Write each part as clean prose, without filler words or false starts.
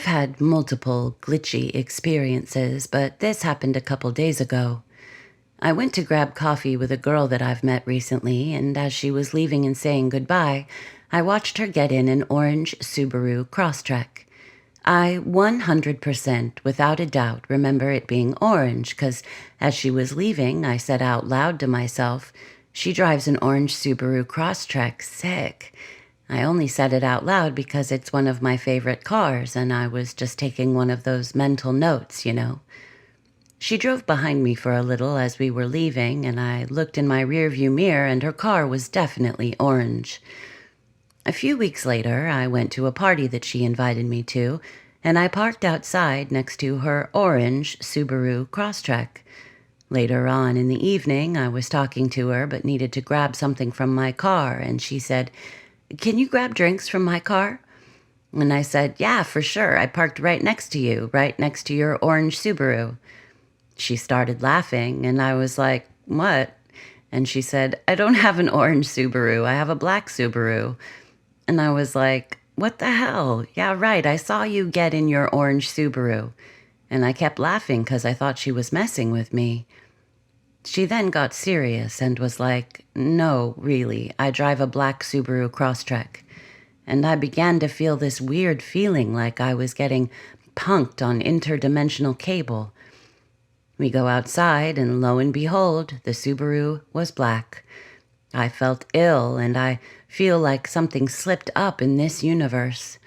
I've had multiple glitchy experiences, but this happened a couple days ago. I went to grab coffee with a girl that I've met recently, and as she was leaving and saying goodbye, I watched her get in an orange Subaru Crosstrek. I 100%, without a doubt, remember it being orange because as she was leaving, I said out loud to myself, "She drives an orange Subaru Crosstrek, sick." I only said it out loud because it's one of my favorite cars, and I was just taking one of those mental notes. She drove behind me for a little as we were leaving, and I looked in my rearview mirror, and her car was definitely orange. A few weeks later, I went to a party that she invited me to, and I parked outside next to her orange Subaru Crosstrek. Later on in the evening, I was talking to her but needed to grab something from my car, and she said, "Can you grab drinks from my car?" And I said, "Yeah, for sure. I parked right next to you, right next to your orange Subaru." She started laughing, and I was like, "What?" And she said, "I don't have an orange Subaru. I have a black Subaru." And I was like, "What the hell? Yeah, right. I saw you get in your orange Subaru." And I kept laughing because I thought she was messing with me. She then got serious and was like, "No, really, I drive a black Subaru Crosstrek." And I began to feel this weird feeling like I was getting punked on interdimensional cable. We go outside, and lo and behold, the Subaru was black. I felt ill, and I feel like something slipped up in this universe.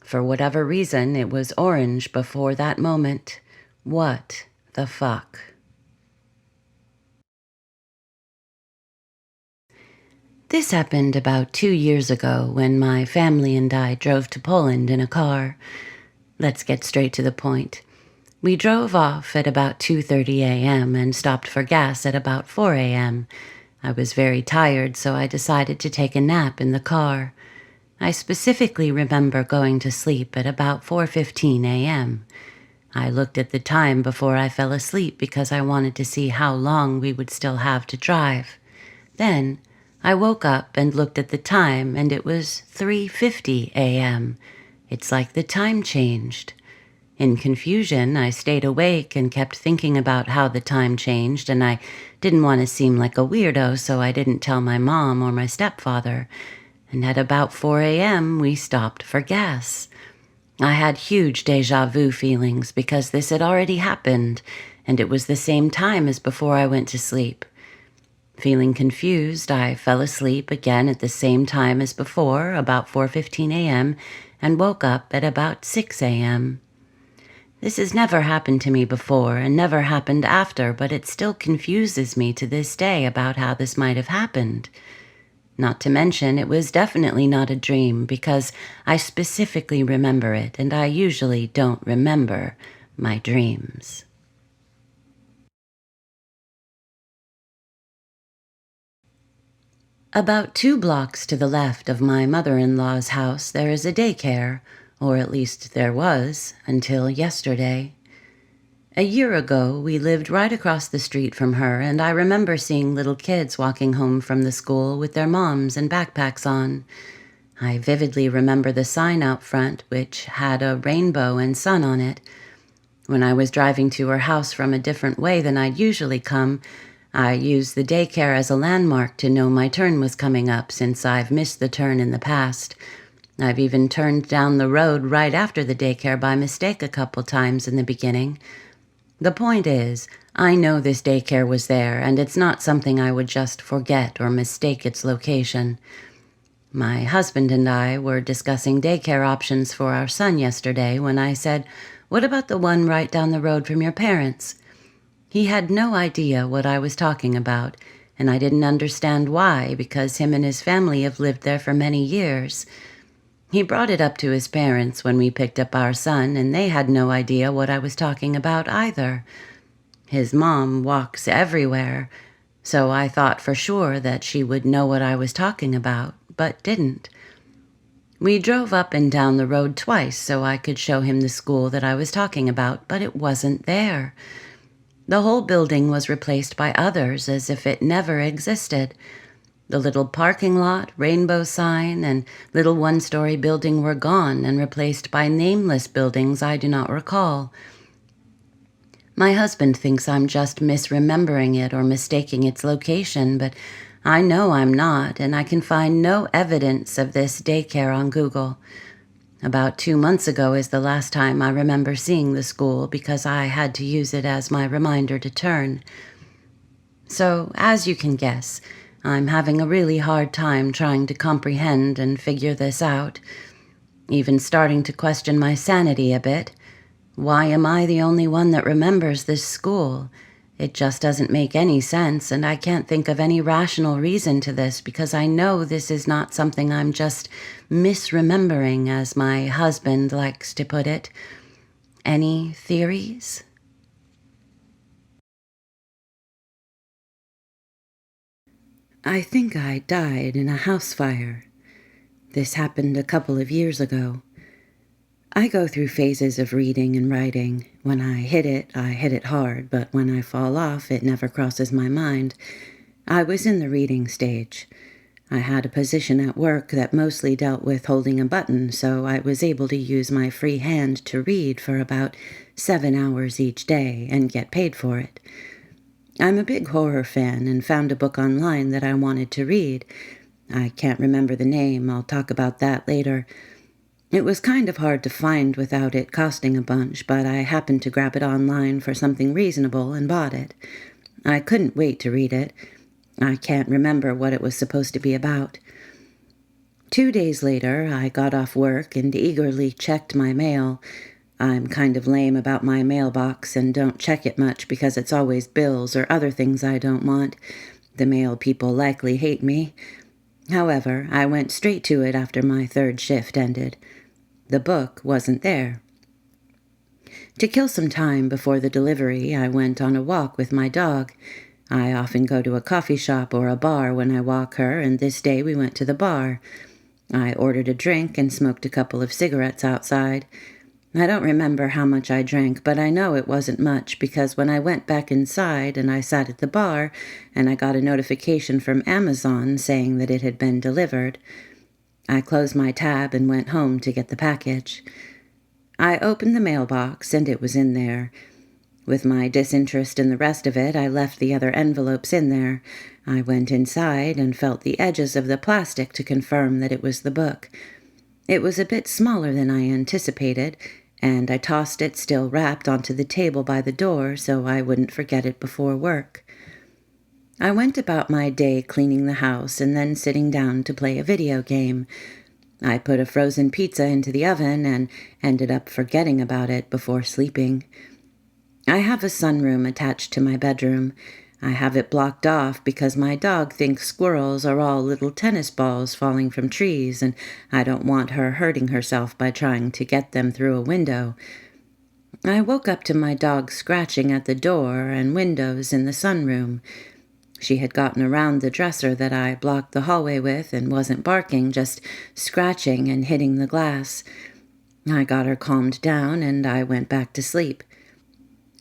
For whatever reason, it was orange before that moment. What the fuck? This happened about 2 years ago when my family and I drove to Poland in a car. Let's get straight to the point. We drove off at about 2:30 a.m. and stopped for gas at about 4 a.m. I was very tired, so I decided to take a nap in the car. I specifically remember going to sleep at about 4:15 a.m. I looked at the time before I fell asleep because I wanted to see how long we would still have to drive. Then I woke up and looked at the time, and it was 3:50 a.m. It's like the time changed. In confusion, I stayed awake and kept thinking about how the time changed, and I didn't want to seem like a weirdo, so I didn't tell my mom or my stepfather. And at about 4 a.m., we stopped for gas. I had huge déjà vu feelings because this had already happened, and it was the same time as before I went to sleep. Feeling confused, I fell asleep again at the same time as before, about 4:15 a.m., and woke up at about 6 a.m. This has never happened to me before and never happened after, but it still confuses me to this day about how this might have happened. Not to mention, it was definitely not a dream because I specifically remember it, and I usually don't remember my dreams. About 2 blocks to the left of my mother-in-law's house, there is a daycare, or at least there was, until yesterday. A year ago, we lived right across the street from her, and I remember seeing little kids walking home from the school with their moms and backpacks on. I vividly remember the sign out front, which had a rainbow and sun on it. When I was driving to her house from a different way than I'd usually come, I used the daycare as a landmark to know my turn was coming up since I've missed the turn in the past. I've even turned down the road right after the daycare by mistake a couple times in the beginning. The point is, I know this daycare was there, and it's not something I would just forget or mistake its location. My husband and I were discussing daycare options for our son yesterday when I said, "What about the one right down the road from your parents?" He had no idea what I was talking about, and I didn't understand why because him and his family have lived there for many years. He brought it up to his parents when we picked up our son, and they had no idea what I was talking about either. His mom walks everywhere, so I thought for sure that she would know what I was talking about, but didn't. We drove up and down the road twice so I could show him the school that I was talking about, but it wasn't there. The whole building was replaced by others as if it never existed. The little parking lot, rainbow sign, and little one-story building were gone and replaced by nameless buildings I do not recall. My husband thinks I'm just misremembering it or mistaking its location, but I know I'm not, and I can find no evidence of this daycare on Google. About 2 months ago is the last time I remember seeing the school because I had to use it as my reminder to turn. So, as you can guess, I'm having a really hard time trying to comprehend and figure this out, even starting to question my sanity a bit. Why am I the only one that remembers this school? It just doesn't make any sense, and I can't think of any rational reason to this because I know this is not something I'm just misremembering, as my husband likes to put it. Any theories? I think I died in a house fire. This happened a couple of years ago. I go through phases of reading and writing. When I hit it hard, but when I fall off, it never crosses my mind. I was in the reading stage. I had a position at work that mostly dealt with holding a button, so I was able to use my free hand to read for about 7 hours each day and get paid for it. I'm a big horror fan and found a book online that I wanted to read. I can't remember the name. I'll talk about that later. It was kind of hard to find without it costing a bunch, but I happened to grab it online for something reasonable and bought it. I couldn't wait to read it. I can't remember what it was supposed to be about. 2 days later, I got off work and eagerly checked my mail. I'm kind of lame about my mailbox and don't check it much because it's always bills or other things I don't want. The mail people likely hate me. However, I went straight to it after my third shift ended. The book wasn't there. To kill some time before the delivery, I went on a walk with my dog. I often go to a coffee shop or a bar when I walk her, and this day we went to the bar. I ordered a drink and smoked a couple of cigarettes outside. I don't remember how much I drank, but I know it wasn't much because when I went back inside and I sat at the bar and I got a notification from Amazon saying that it had been delivered, I closed my tab and went home to get the package. I opened the mailbox and it was in there. With my disinterest in the rest of it, I left the other envelopes in there. I went inside and felt the edges of the plastic to confirm that it was the book. It was a bit smaller than I anticipated, and I tossed it still wrapped onto the table by the door so I wouldn't forget it before work. I went about my day cleaning the house and then sitting down to play a video game. I put a frozen pizza into the oven and ended up forgetting about it before sleeping. I have a sunroom attached to my bedroom. I have it blocked off because my dog thinks squirrels are all little tennis balls falling from trees, and I don't want her hurting herself by trying to get them through a window. I woke up to my dog scratching at the door and windows in the sunroom. She had gotten around the dresser that I blocked the hallway with and wasn't barking, just scratching and hitting the glass. I got her calmed down and I went back to sleep.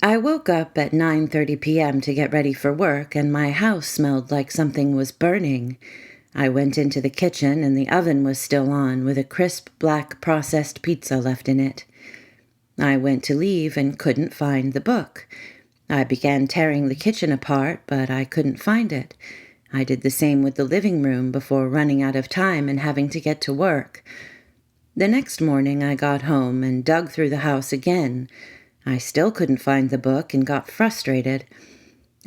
I woke up at 9:30 p.m. to get ready for work, and my house smelled like something was burning. I went into the kitchen, and the oven was still on, with a crisp black processed pizza left in it. I went to leave and couldn't find the book. I began tearing the kitchen apart, but I couldn't find it. I did the same with the living room before running out of time and having to get to work. The next morning I got home and dug through the house again. I still couldn't find the book and got frustrated.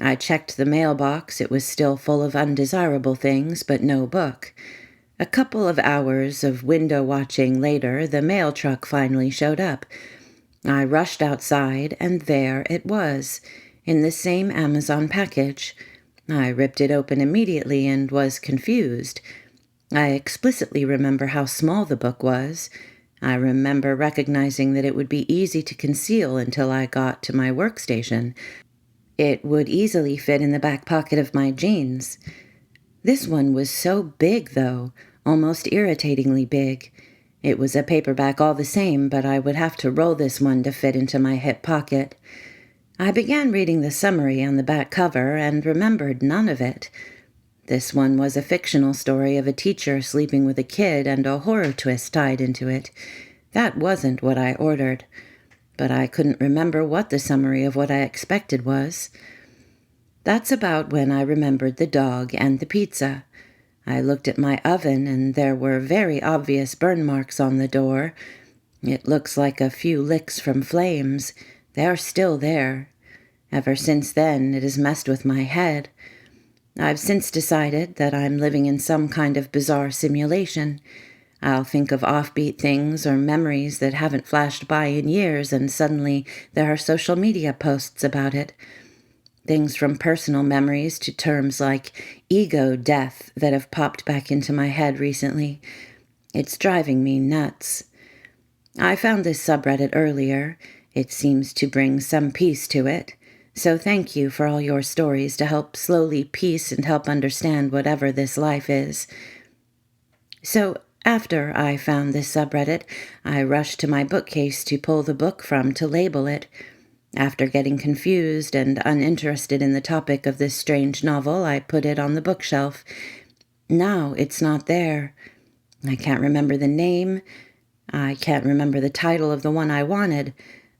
I checked the mailbox. It was still full of undesirable things, but no book. A couple of hours of window watching later, the mail truck finally showed up. I rushed outside, and there it was, in the same Amazon package. I ripped it open immediately and was confused. I explicitly remember how small the book was. I remember recognizing that it would be easy to conceal until I got to my workstation. It would easily fit in the back pocket of my jeans. This one was so big, though, almost irritatingly big. It was a paperback all the same, but I would have to roll this one to fit into my hip pocket. I began reading the summary on the back cover and remembered none of it. This one was a fictional story of a teacher sleeping with a kid and a horror twist tied into it. That wasn't what I ordered, but I couldn't remember what the summary of what I expected was. That's about when I remembered the dog and the pizza. I looked at my oven, and there were very obvious burn marks on the door. It looks like a few licks from flames. They're still there. Ever since then, it has messed with my head. I've since decided that I'm living in some kind of bizarre simulation. I'll think of offbeat things or memories that haven't flashed by in years, and suddenly there are social media posts about it. Things from personal memories to terms like ego death that have popped back into my head recently. It's driving me nuts. I found this subreddit earlier. It seems to bring some peace to it. So thank you for all your stories to help slowly piece and help understand whatever this life is. So after I found this subreddit, I rushed to my bookcase to pull the book from to label it. After getting confused and uninterested in the topic of this strange novel, I put it on the bookshelf. Now it's not there. I can't remember the name. I can't remember the title of the one I wanted.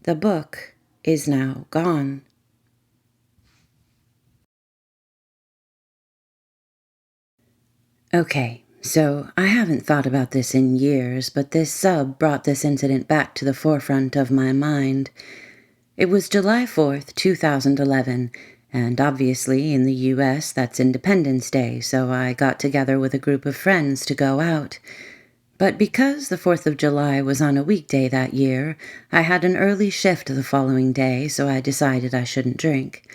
The book is now gone. Okay, so I haven't thought about this in years, but this sub brought this incident back to the forefront of my mind. It was July 4th, 2011, and obviously in the US that's Independence Day, so I got together with a group of friends to go out. But because the 4th of July was on a weekday that year, I had an early shift the following day, so I decided I shouldn't drink.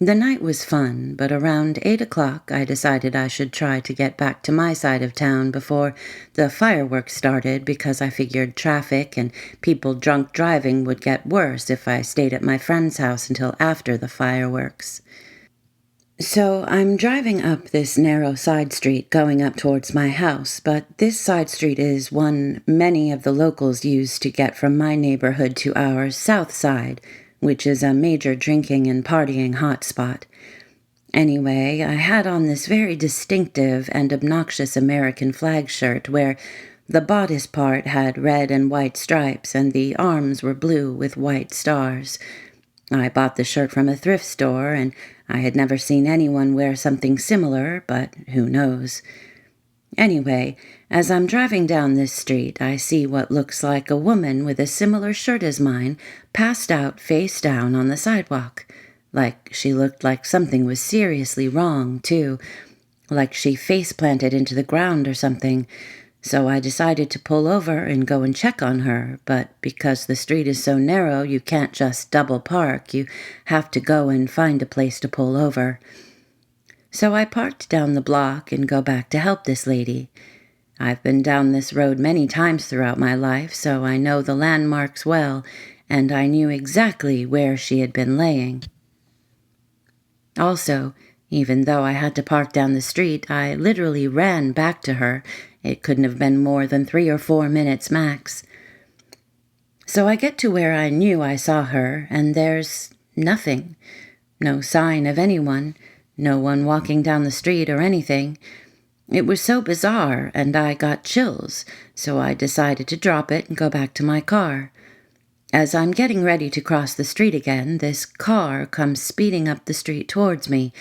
The night was fun, but around 8 o'clock I decided I should try to get back to my side of town before the fireworks started, because I figured traffic and people drunk driving would get worse if I stayed at my friend's house until after the fireworks. So I'm driving up this narrow side street going up towards my house, but this side street is one many of the locals use to get from my neighborhood to our south side, which is a major drinking and partying hotspot. Anyway, I had on this very distinctive and obnoxious American flag shirt where the bodice part had red and white stripes and the arms were blue with white stars. I bought the shirt from a thrift store, and I had never seen anyone wear something similar, but who knows. Anyway, as I'm driving down this street, I see what looks like a woman with a similar shirt as mine passed out face down on the sidewalk. Like she looked like something was seriously wrong, too. Like she face-planted into the ground or something. So I decided to pull over and go and check on her, but because the street is so narrow, you can't just double park. You have to go and find a place to pull over. So I parked down the block and go back to help this lady. I've been down this road many times throughout my life, so I know the landmarks well, and I knew exactly where she had been laying. Also, even though I had to park down the street, I literally ran back to her. It couldn't have been more than 3 or 4 minutes max. So I get to where I knew I saw her, and there's nothing. No sign of anyone. No one walking down the street or anything. It was so bizarre, and I got chills, so I decided to drop it and go back to my car. As I'm getting ready to cross the street again, this car comes speeding up the street towards me,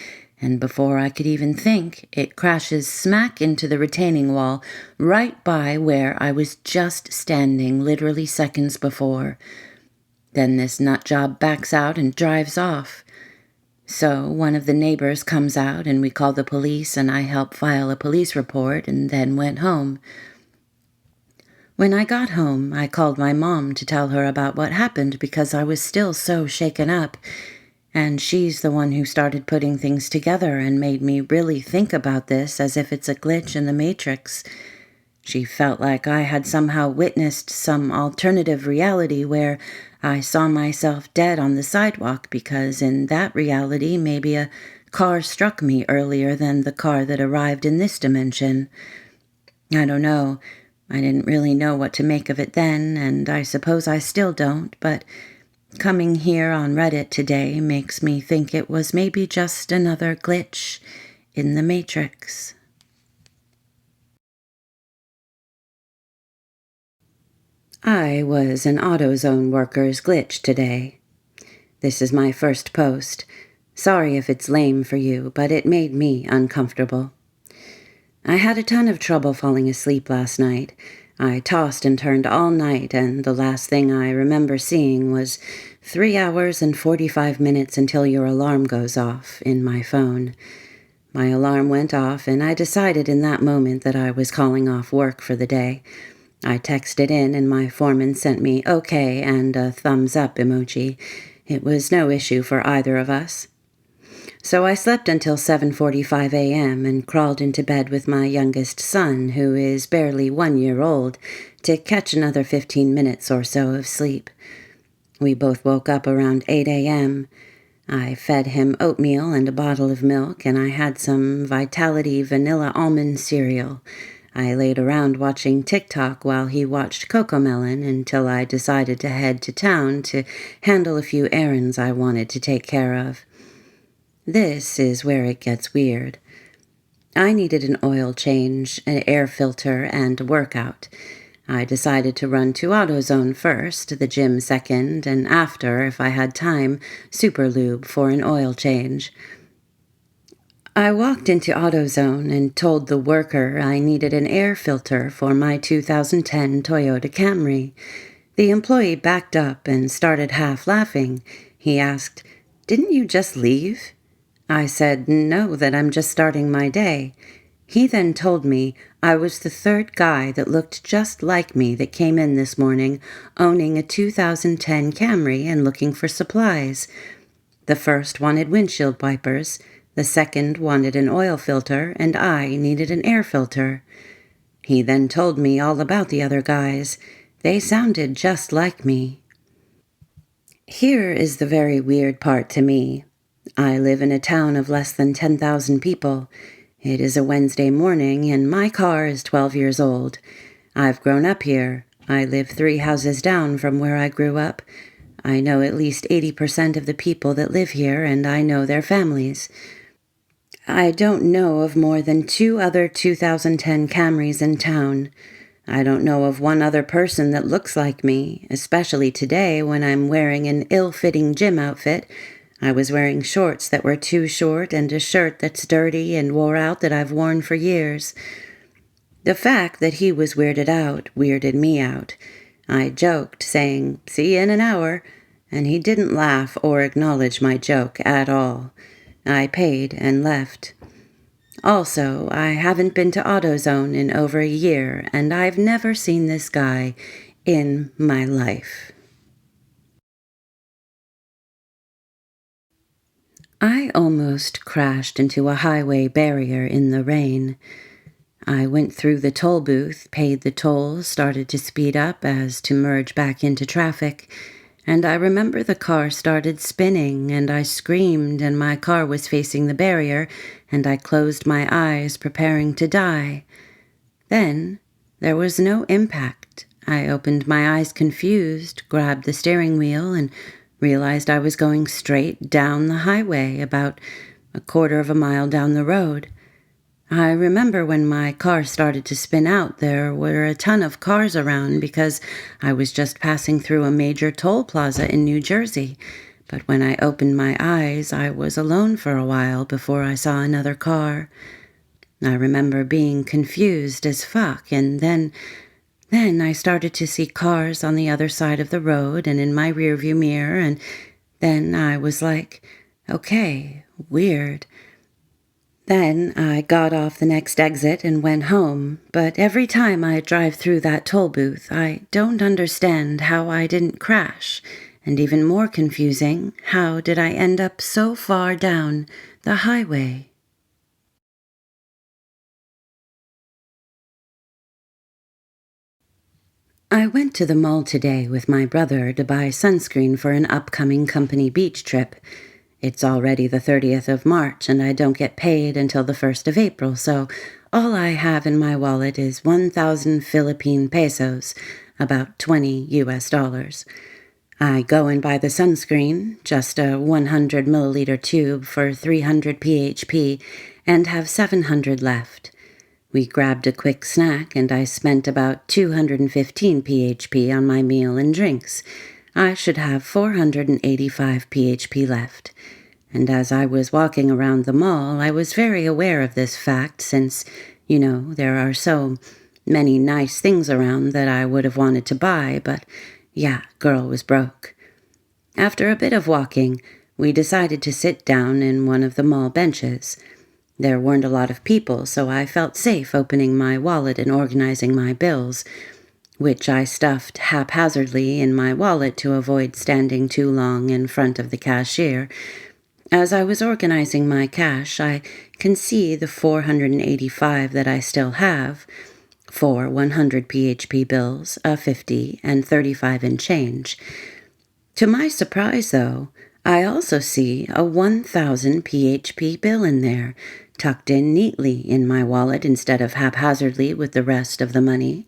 and before I could even think, it crashes smack into the retaining wall right by where I was just standing literally seconds before. Then this nutjob backs out and drives off. So one of the neighbors comes out and we call the police, and I help file a police report and then went home. When I got home, I called my mom to tell her about what happened because I was still so shaken up, and she's the one who started putting things together and made me really think about this as if it's a glitch in the Matrix. She felt like I had somehow witnessed some alternative reality where I saw myself dead on the sidewalk because in that reality maybe a car struck me earlier than the car that arrived in this dimension. I don't know. I didn't really know what to make of it then, and I suppose I still don't, but coming here on Reddit today makes me think it was maybe just another glitch in the Matrix. I was an Autozone worker's glitch today. This is my first post. Sorry if it's lame for you, but it made me uncomfortable. I had a ton of trouble falling asleep last night. I tossed and turned all night, and the last thing I remember seeing was 3 hours and 45 minutes until your alarm goes off in my phone. My alarm went off, and I decided in that moment that I was calling off work for the day. I texted in, and my foreman sent me okay and a thumbs up emoji. It was no issue for either of us. So I slept until 7:45 a.m. and crawled into bed with my youngest son, who is barely 1 year old, to catch another 15 minutes or so of sleep. We both woke up around 8 a.m. I fed him oatmeal and a bottle of milk, and I had some Vitality vanilla almond cereal. I laid around watching TikTok while he watched Cocomelon until I decided to head to town to handle a few errands I wanted to take care of. This is where it gets weird. I needed an oil change, an air filter, and a workout. I decided to run to Autozone first, the gym second, and after, if I had time, Superlube for an oil change. I walked into Autozone and told the worker I needed an air filter for my 2010 Toyota Camry. The employee backed up and started half laughing. He asked, "Didn't you just leave?" I said, "No, that I'm just starting my day." He then told me I was the third guy that looked just like me that came in this morning, owning a 2010 Camry and looking for supplies. The first wanted windshield wipers, the second wanted an oil filter, and I needed an air filter. He then told me all about the other guys. They sounded just like me. Here is the very weird part to me. I live in a town of less than 10,000 people. It is a Wednesday morning, and my car is 12 years old. I've grown up here. I live 3 houses down from where I grew up. I know at least 80% of the people that live here, and I know their families. I don't know of more than 2 other 2010 Camrys in town. I don't know of one other person that looks like me, especially today when I'm wearing an ill-fitting gym outfit. I was wearing shorts that were too short and a shirt that's dirty and wore out that I've worn for years. The fact that he was weirded out weirded me out. I joked, saying, "See you in an hour," and he didn't laugh or acknowledge my joke at all. I paid and left. Also, I haven't been to Autozone in over a year, and I've never seen this guy in my life. I almost crashed into a highway barrier in the rain. I went through the toll booth, paid the toll, started to speed up as to merge back into traffic, and I remember the car started spinning, and I screamed, and my car was facing the barrier, and I closed my eyes, preparing to die. Then there was no impact. I opened my eyes confused, grabbed the steering wheel, and realized I was going straight down the highway, about a quarter of a mile down the road. I remember when my car started to spin out, there were a ton of cars around because I was just passing through a major toll plaza in New Jersey. But when I opened my eyes, I was alone for a while before I saw another car. I remember being confused as fuck, and then I started to see cars on the other side of the road and in my rearview mirror, and then I was like, okay, weird. Then I got off the next exit and went home, but every time I drive through that toll booth, I don't understand how I didn't crash, and even more confusing, how did I end up so far down the highway? I went to the mall today with my brother to buy sunscreen for an upcoming company beach trip. It's already the 30th of March, and I don't get paid until the 1st of April, so all I have in my wallet is 1,000 Philippine pesos, about $20 US. I go and buy the sunscreen, just a 100 milliliter tube for 300 php, and have 700 left. We grabbed a quick snack, and I spent about 215 php on my meal and drinks. I should have 485 php left. And as I was walking around the mall, I was very aware of this fact since, there are so many nice things around that I would have wanted to buy, but yeah, girl was broke. After a bit of walking, we decided to sit down in one of the mall benches. There weren't a lot of people, so I felt safe opening my wallet and organizing my bills, which I stuffed haphazardly in my wallet to avoid standing too long in front of the cashier. As I was organizing my cash, I can see the 485 that I still have, 4 100 php bills, a 50, and 35 in change. To my surprise, though, I also see a 1,000 php bill in there, tucked in neatly in my wallet instead of haphazardly with the rest of the money.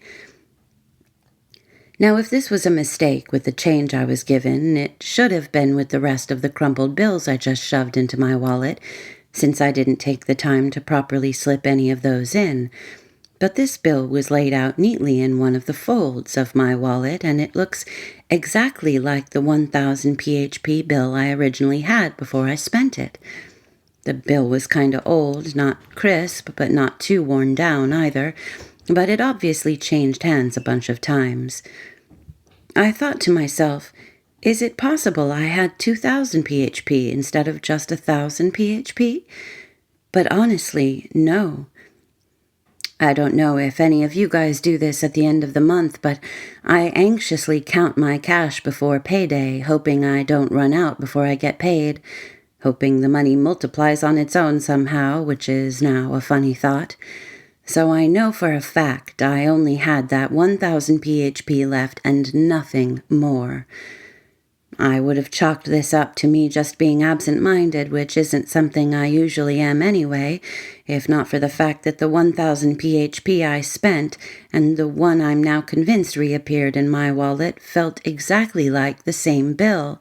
Now, if this was a mistake with the change I was given, it should have been with the rest of the crumpled bills I just shoved into my wallet, since I didn't take the time to properly slip any of those in. But this bill was laid out neatly in one of the folds of my wallet, and it looks exactly like the 1,000 php bill I originally had before I spent it. The bill was kind of old, not crisp, but not too worn down either, but it obviously changed hands a bunch of times. I thought to myself, is it possible I had 2,000 php instead of just 1,000 php? But honestly, no. I don't know if any of you guys do this at the end of the month, but I anxiously count my cash before payday, hoping I don't run out before I get paid, hoping the money multiplies on its own somehow, which is now a funny thought. So I know for a fact I only had that 1,000 php left and nothing more. I would have chalked this up to me just being absent-minded, which isn't something I usually am anyway, if not for the fact that the 1,000 php I spent and the one I'm now convinced reappeared in my wallet felt exactly like the same bill.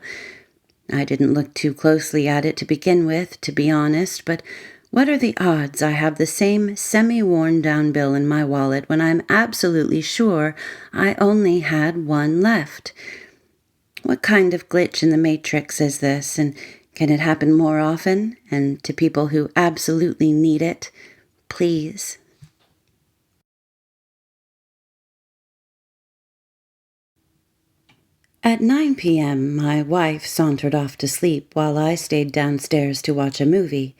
I didn't look too closely at it to begin with, to be honest, but what are the odds I have the same semi-worn down bill in my wallet when I'm absolutely sure I only had one left? What kind of glitch in the matrix is this, and can it happen more often, and to people who absolutely need it? Please. At 9 p.m., my wife sauntered off to sleep while I stayed downstairs to watch a movie.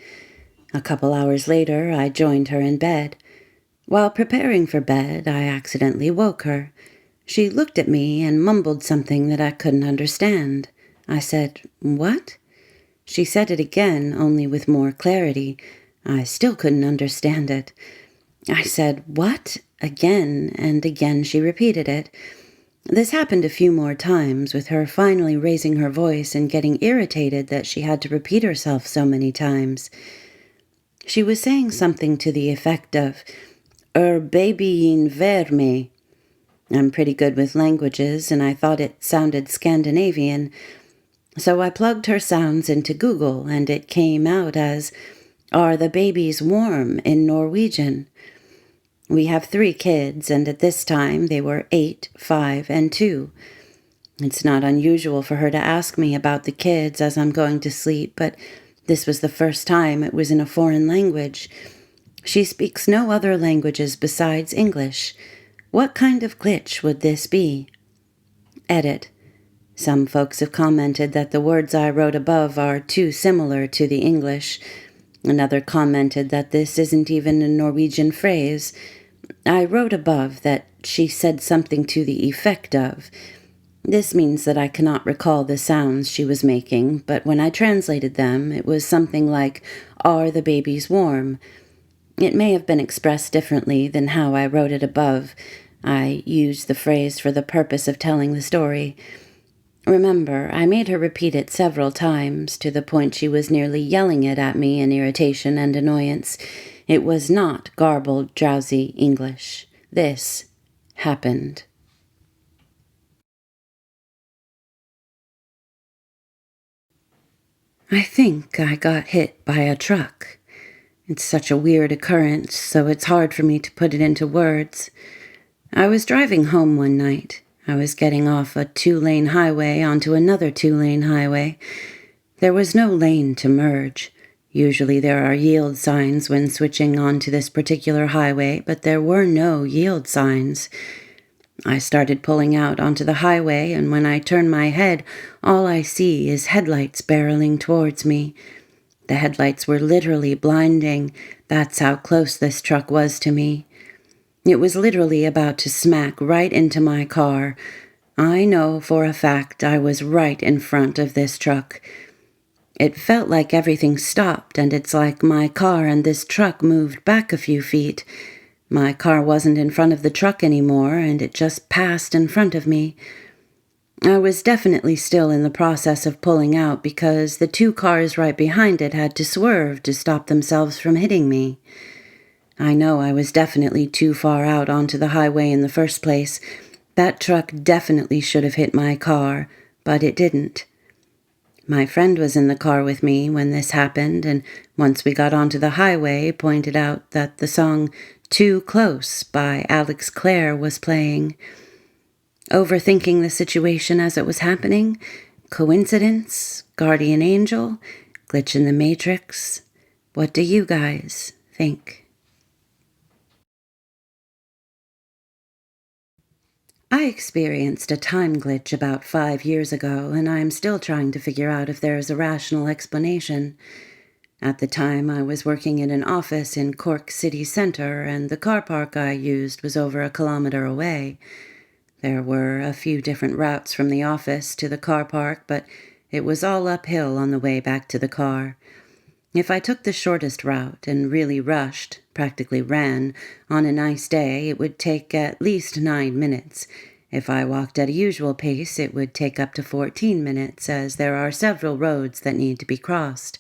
A couple hours later, I joined her in bed. While preparing for bed, I accidentally woke her. She looked at me and mumbled something that I couldn't understand. I said, "What?" She said it again, only with more clarity. I still couldn't understand it. I said, "What?" again, and again she repeated it. This happened a few more times, with her finally raising her voice and getting irritated that she had to repeat herself so many times. She was saying something to the effect of, baby in verme." I'm pretty good with languages, and I thought it sounded Scandinavian. So I plugged her sounds into Google, and it came out as, "Are the babies warm?" in Norwegian. We have 3 kids, and at this time they were 8, 5, and 2. It's not unusual for her to ask me about the kids as I'm going to sleep, but this was the first time it was in a foreign language. She speaks no other languages besides English. What kind of glitch would this be? Edit. Some folks have commented that the words I wrote above are too similar to the English. Another commented that this isn't even a Norwegian phrase. I wrote above that she said something to the effect of. This means that I cannot recall the sounds she was making, but when I translated them, it was something like, "Are the babies warm?" It may have been expressed differently than how I wrote it above. I used the phrase for the purpose of telling the story. Remember, I made her repeat it several times, to the point she was nearly yelling it at me in irritation and annoyance. It was not garbled, drowsy English. This happened. I think I got hit by a truck. It's such a weird occurrence, so it's hard for me to put it into words. I was driving home one night. I was getting off a 2-lane highway onto another 2-lane highway. There was no lane to merge. Usually there are yield signs when switching onto this particular highway, but there were no yield signs. I started pulling out onto the highway, and when I turn my head, all I see is headlights barreling towards me. The headlights were literally blinding. That's how close this truck was to me. It was literally about to smack right into my car. I know for a fact I was right in front of this truck. It felt like everything stopped, and it's like my car and this truck moved back a few feet. My car wasn't in front of the truck anymore, and it just passed in front of me. I was definitely still in the process of pulling out because the 2 cars right behind it had to swerve to stop themselves from hitting me. I know I was definitely too far out onto the highway in the first place. That truck definitely should have hit my car, but it didn't. My friend was in the car with me when this happened, and once we got onto the highway, pointed out that the song Too Close by Alex Clare was playing. Overthinking the situation as it was happening? Coincidence? Guardian angel? Glitch in the matrix? What do you guys think? I experienced a time glitch about 5 years ago, and I am still trying to figure out if there is a rational explanation. At the time, I was working in an office in Cork city centre, and the car park I used was over a kilometre away. There were a few different routes from the office to the car park, but it was all uphill on the way back to the car. If I took the shortest route and really rushed, practically ran, on a nice day, it would take at least 9 minutes. If I walked at a usual pace, it would take up to 14 minutes, as there are several roads that need to be crossed.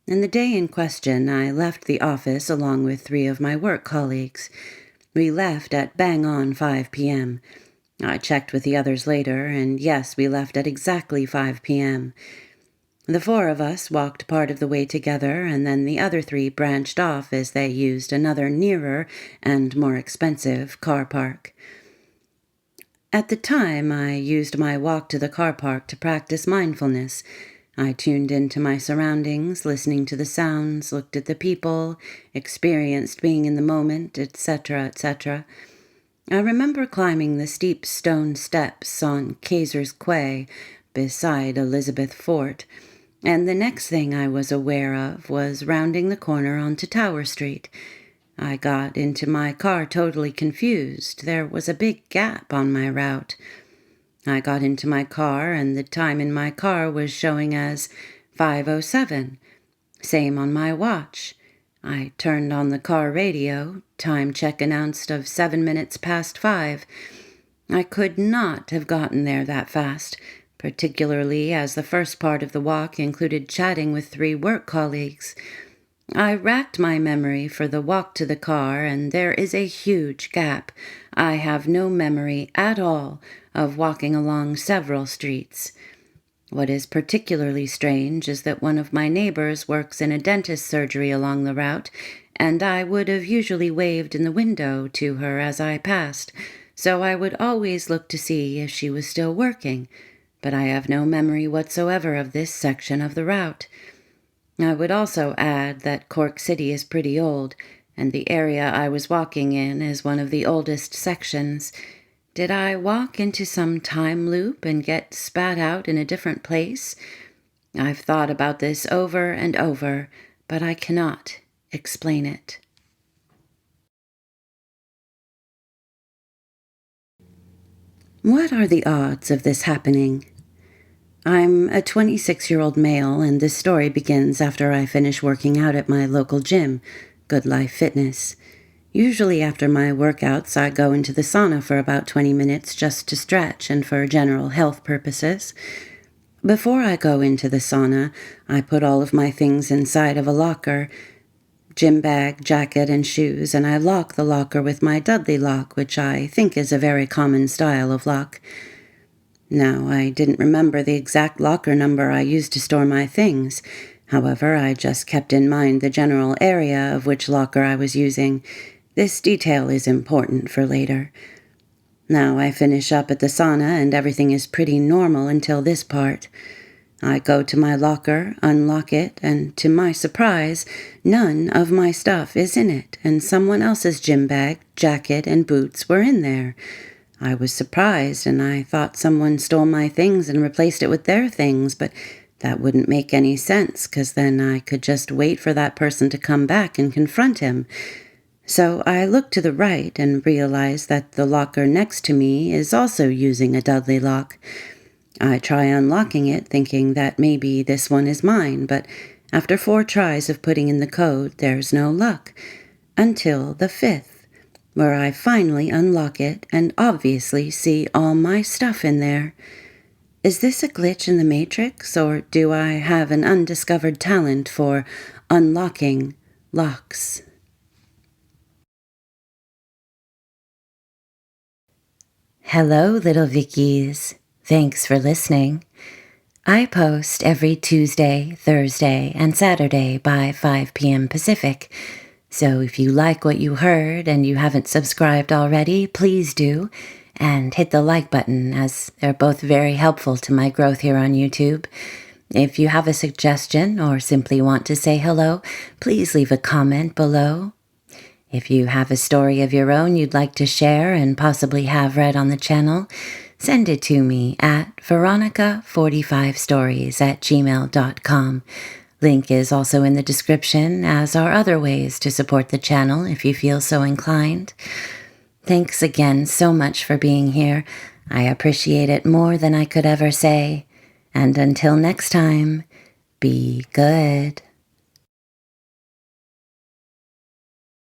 And the day in question, I left the office along with 3 of my work colleagues. We left at bang on 5 p.m. I checked with the others later, and yes, we left at exactly 5 p.m. The 4 of us walked part of the way together, and then the other 3 branched off as they used another nearer and more expensive car park. At the time, I used my walk to the car park to practice mindfulness. I tuned into my surroundings, listening to the sounds, looked at the people, experienced being in the moment, etc., etc. I remember climbing the steep stone steps on Kaiser's Quay beside Elizabeth Fort, and the next thing I was aware of was rounding the corner onto Tower Street. I got into my car totally confused. There was a big gap on my route. I got into my car, and the time in my car was showing as 5:07. Same on my watch. I turned on the car radio. Time check announced of 7 minutes past 5. I could not have gotten there that fast, particularly as the first part of the walk included chatting with 3 work colleagues. I racked my memory for the walk to the car, and there is a huge gap. I have no memory at all of walking along several streets. What is particularly strange is that one of my neighbors works in a dentist surgery along the route, and I would have usually waved in the window to her as I passed, so I would always look to see if she was still working, but I have no memory whatsoever of this section of the route. I would also add that Cork City is pretty old, and the area I was walking in is one of the oldest sections. Did I walk into some time loop and get spat out in a different place? I've thought about this over and over, but I cannot explain it. What are the odds of this happening? I'm a 26-year-old male, and this story begins after I finish working out at my local gym, Good Life Fitness. Usually after my workouts, I go into the sauna for about 20 minutes just to stretch and for general health purposes. Before I go into the sauna, I put all of my things inside of a locker, gym bag, jacket, and shoes, and I lock the locker with my Dudley lock, which I think is a very common style of lock. Now, I didn't remember the exact locker number I used to store my things. However, I just kept in mind the general area of which locker I was using. This detail is important for later. Now I finish up at the sauna and everything is pretty normal until this part. I go to my locker, unlock it, and to my surprise, none of my stuff is in it, and someone else's gym bag, jacket, and boots were in there. I was surprised, and I thought someone stole my things and replaced it with their things, but that wouldn't make any sense, because then I could just wait for that person to come back and confront him. So I look to the right and realize that the locker next to me is also using a Dudley lock. I try unlocking it, thinking that maybe this one is mine, but after 4 tries of putting in the code, there's no luck. Until the 5th, where I finally unlock it and obviously see all my stuff in there. Is this a glitch in the Matrix, or do I have an undiscovered talent for unlocking locks? Hello, little Vickies. Thanks for listening. I post every Tuesday, Thursday, and Saturday by 5 p.m. Pacific. So if you like what you heard and you haven't subscribed already, please do. And hit the like button, as they're both very helpful to my growth here on YouTube. If you have a suggestion or simply want to say hello, please leave a comment below. If you have a story of your own you'd like to share and possibly have read on the channel, send it to me at veronica45stories@gmail.com. Link is also in the description, as are other ways to support the channel if you feel so inclined. Thanks again so much for being here. I appreciate it more than I could ever say. And until next time, be good.